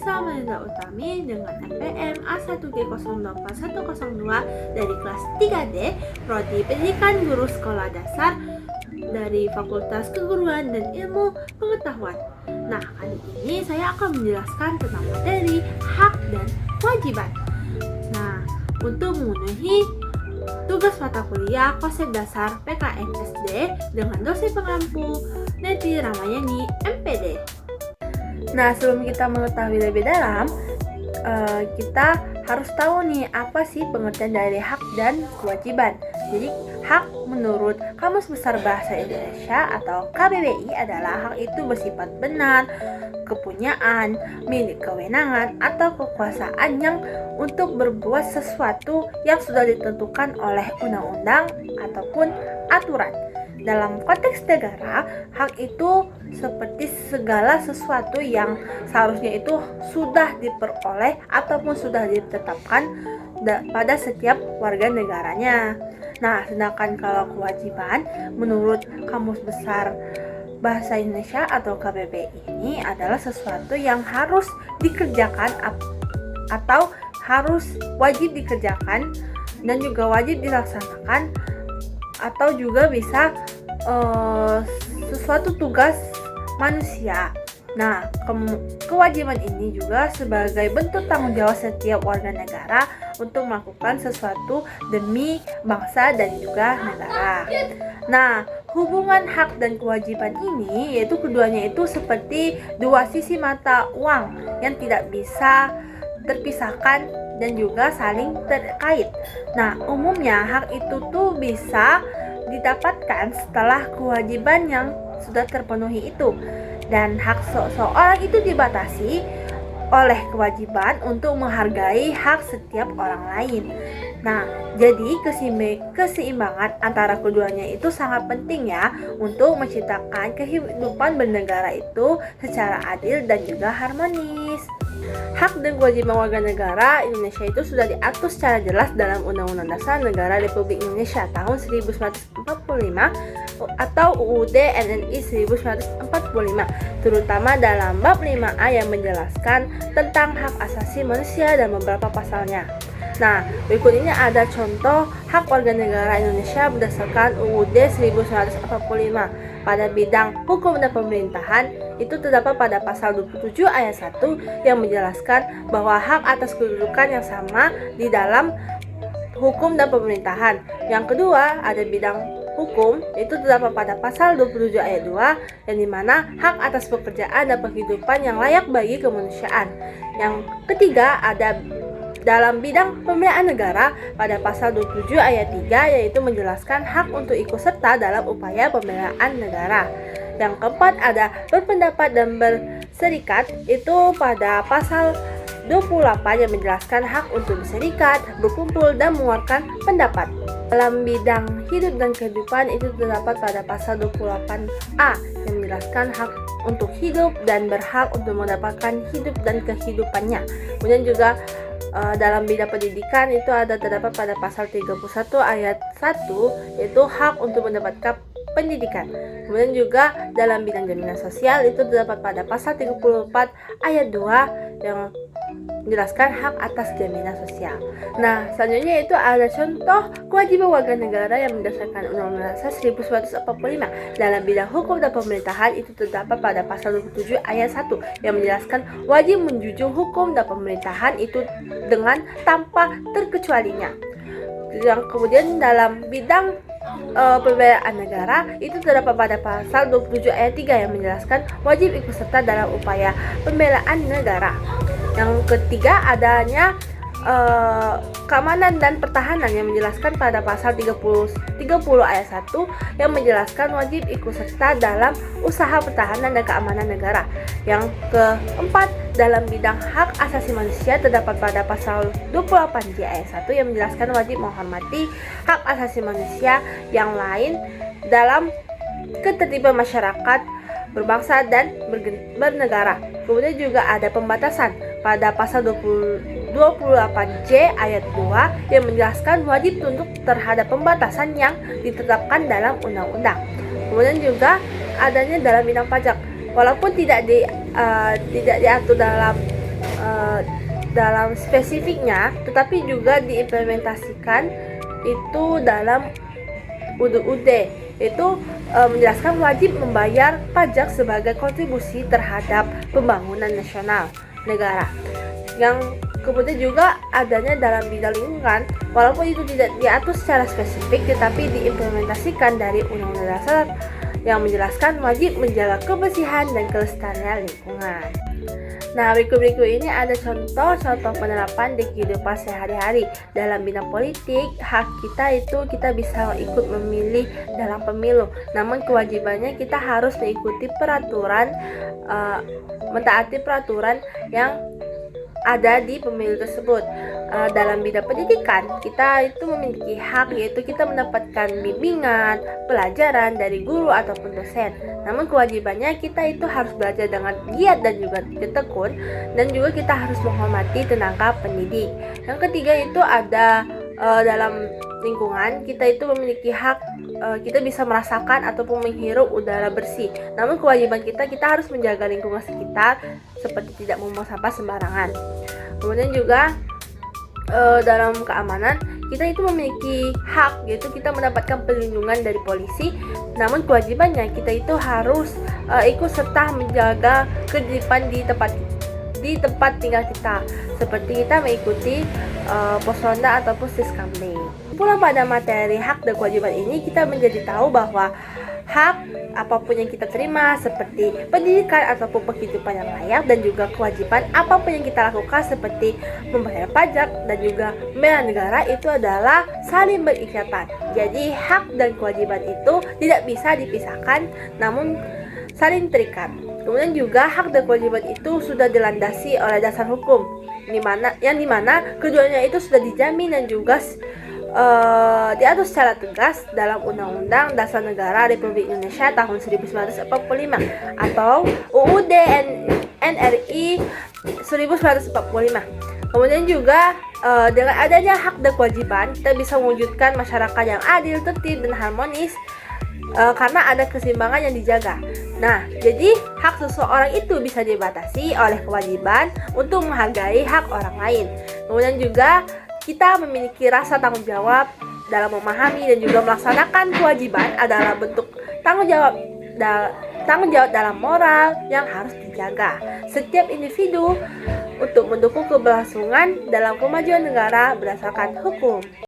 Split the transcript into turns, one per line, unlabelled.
Nisa Melinda Utami dengan NPM A1G08102 dari kelas 3D Prodi Pendidikan Guru Sekolah Dasar dari Fakultas Keguruan dan Ilmu Pengetahuan. Nah, kali ini saya akan menjelaskan tentang materi hak dan kewajiban. Nah, untuk memenuhi tugas mata kuliah konsep dasar PKN SD dengan dosen pengampu Neti Ramayani MPD. Nah, sebelum kita mengetahui lebih dalam, kita harus tahu nih apa sih pengertian dari hak dan kewajiban. Jadi hak menurut Kamus Besar Bahasa Indonesia atau KBBI adalah hak itu bersifat benar, kepunyaan, milik kewenangan atau kekuasaan yang untuk berbuat sesuatu yang sudah ditentukan oleh undang-undang ataupun aturan. Dalam konteks negara, hak itu seperti segala sesuatu yang seharusnya itu sudah diperoleh ataupun sudah ditetapkan pada setiap warga negaranya. Nah, sedangkan kalau kewajiban menurut Kamus Besar Bahasa Indonesia atau KBBI ini adalah sesuatu yang harus dikerjakan atau harus wajib dikerjakan dan juga wajib dilaksanakan atau juga bisa sesuatu tugas manusia. Nah, kewajiban ini juga sebagai bentuk tanggung jawab setiap warga negara untuk melakukan sesuatu demi bangsa dan juga negara. Nah, hubungan hak dan kewajiban ini yaitu keduanya itu seperti dua sisi mata uang yang tidak bisa terpisahkan dan juga saling terkait. Nah, umumnya hak itu tuh bisa didapatkan setelah kewajiban yang sudah terpenuhi itu, dan hak seseorang itu dibatasi oleh kewajiban untuk menghargai hak setiap orang lain. Nah, jadi keseimbangan antara keduanya itu sangat penting ya untuk menciptakan kehidupan bernegara itu secara adil dan juga harmonis. Hak dan kewajiban warga negara Indonesia itu sudah diatur secara jelas dalam Undang-Undang Dasar Negara Republik Indonesia tahun 1945 atau UUD NRI 1945, terutama dalam bab 5A yang menjelaskan tentang hak asasi manusia dan beberapa pasalnya. Nah, berikut ini ada contoh hak warga negara Indonesia berdasarkan UUD 1945. Pada bidang hukum dan pemerintahan, itu terdapat pada pasal 27 ayat 1 yang menjelaskan bahwa hak atas kedudukan yang sama di dalam hukum dan pemerintahan. Yang kedua, ada bidang hukum, itu terdapat pada pasal 27 ayat 2 yang dimana hak atas pekerjaan dan penghidupan yang layak bagi kemanusiaan. Yang ketiga, ada dalam bidang pembelaan negara pada pasal 27 ayat 3 yaitu menjelaskan hak untuk ikut serta dalam upaya pembelaan negara. Yang keempat ada berpendapat dan berserikat, itu pada pasal 28 yang menjelaskan hak untuk berserikat, berkumpul dan mengeluarkan pendapat. Dalam bidang hidup dan kehidupan itu terdapat pada pasal 28A yang menjelaskan hak untuk hidup dan berhak untuk mendapatkan hidup dan kehidupannya. Kemudian juga dalam bidang pendidikan itu ada terdapat pada pasal 31 ayat 1 yaitu hak untuk mendapatkan pendidikan. Kemudian juga dalam bidang jaminan sosial itu terdapat pada pasal 34 ayat 2 yang menjelaskan hak atas jaminan sosial. Nah, selanjutnya itu ada contoh kewajiban warga negara yang berdasarkan Undang-Undang Dasar 1945. Dalam bidang hukum dan pemerintahan itu terdapat pada pasal 27 ayat 1 yang menjelaskan wajib menjunjung hukum dan pemerintahan itu dengan tanpa terkecualinya. Yang kemudian dalam bidang pembelaan negara itu terdapat pada pasal 27 ayat 3 yang menjelaskan wajib ikut serta dalam upaya pembelaan negara. Yang ketiga adanya keamanan dan pertahanan yang menjelaskan pada pasal 30 ayat 1 yang menjelaskan wajib ikut serta dalam usaha pertahanan dan keamanan negara. Yang keempat, dalam bidang hak asasi manusia terdapat pada pasal 28J ayat 1 yang menjelaskan wajib menghormati hak asasi manusia yang lain dalam ketertiban masyarakat berbangsa dan bernegara. Kemudian juga ada pembatasan pada pasal 28J ayat 2 yang menjelaskan wajib tunduk terhadap pembatasan yang ditetapkan dalam undang-undang. Kemudian juga adanya dalam bidang pajak, walaupun tidak diatur dalam dalam spesifiknya, tetapi juga diimplementasikan itu dalam UUD, itu menjelaskan wajib membayar pajak sebagai kontribusi terhadap pembangunan nasional negara. Yang kemudian juga adanya dalam bidang lingkungan, walaupun itu tidak diatur secara spesifik, tetapi diimplementasikan dari Undang-Undang Dasar yang menjelaskan wajib menjaga kebersihan dan kelestarian lingkungan. Nah, berikut ini ada contoh penerapan di kehidupan sehari-hari. Dalam bidang politik, hak kita itu kita bisa ikut memilih dalam pemilu. Namun kewajibannya kita harus mengikuti peraturan, mentaati peraturan yang ada di pemilu tersebut. Dalam bidang pendidikan, kita itu memiliki hak, yaitu kita mendapatkan bimbingan, pelajaran dari guru ataupun dosen. Namun kewajibannya kita itu harus belajar dengan giat dan juga tekun, dan juga kita harus menghormati tenaga pendidik. Yang ketiga itu ada dalam lingkungan, kita itu memiliki hak, kita bisa merasakan ataupun menghirup udara bersih. Namun kewajiban kita harus menjaga lingkungan sekitar seperti tidak membuang sampah sembarangan. Kemudian juga dalam keamanan, kita itu memiliki hak, yaitu kita mendapatkan perlindungan dari polisi. Namun kewajibannya kita itu harus ikut serta menjaga ketertiban di tempat tinggal kita, seperti kita mengikuti pos ronda ataupun siskamling. Pulang pada materi hak dan kewajiban ini, kita menjadi tahu bahwa hak apapun yang kita terima seperti pendidikan ataupun penghidupan yang layak, dan juga kewajiban apapun yang kita lakukan seperti membayar pajak dan juga membela negara itu adalah saling berikatan. Jadi hak dan kewajiban itu tidak bisa dipisahkan, namun saling terikat. Kemudian juga hak dan kewajiban itu sudah dilandasi oleh dasar hukum, yang dimana keduanya itu sudah dijamin dan juga diatur secara tegas dalam Undang-Undang Dasar Negara Republik Indonesia tahun 1945 atau UUD NRI 1945. Kemudian juga dengan adanya hak dan kewajiban, kita bisa mewujudkan masyarakat yang adil, tertib, dan harmonis karena ada keseimbangan yang dijaga. Nah, jadi hak seseorang itu bisa dibatasi oleh kewajiban untuk menghargai hak orang lain. Kemudian juga kita memiliki rasa tanggung jawab dalam memahami dan juga melaksanakan kewajiban adalah bentuk tanggung jawab dalam moral yang harus dijaga setiap individu untuk mendukung keberlangsungan dalam kemajuan negara berdasarkan hukum.